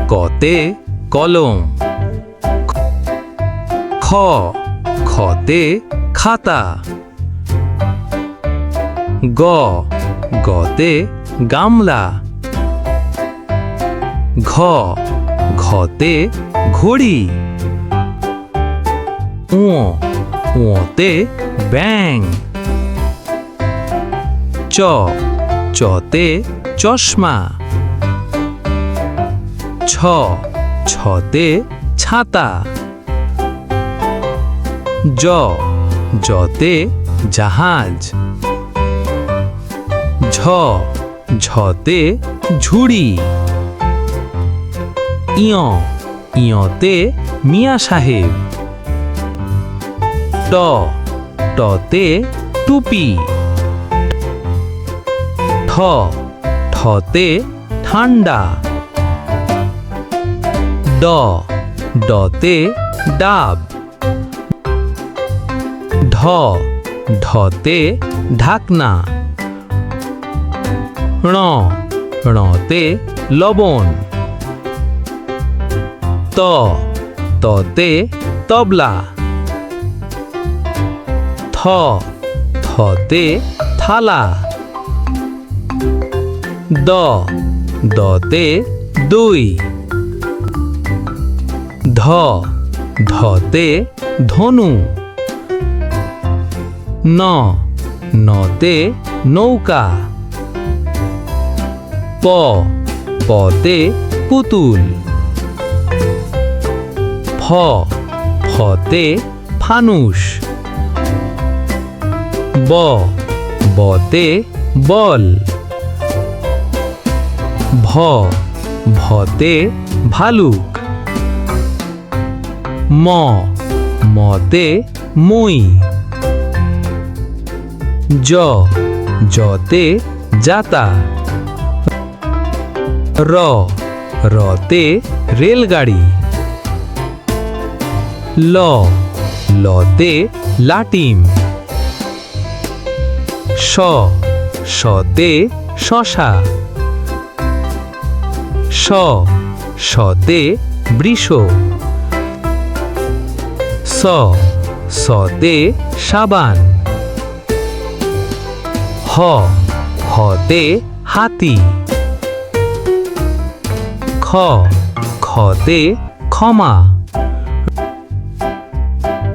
কতে কলম। খতে খাতা। গতে গামলা। ঘতে ঘড়ি। ওতে ব্যাঙ। চতে চশমা। ছতে ছাতা। জতে জাহাজ। ঝতে ঝুড়ি। ইয়তে মিয়া সাহেব। টতে টুপি। ঠতে ঠান্ডা। ডতে ডাব। ঢতে ঢাকনা। ড়তে লবণ। ততে তবলা। থতে থালা। দতে দই। ধতে ধনু। নতে নৌকা। পতে পুতুল। ফতে ফানুস। বতে বল। ভতে ভালুক। মতে মই। জতে যাতা। রতে রেলগাড়ি। লতে লাটিম। শতে শশা। শতে বৃষ। সতে সাবান। হতে হাতি। খতে ক্ষমা।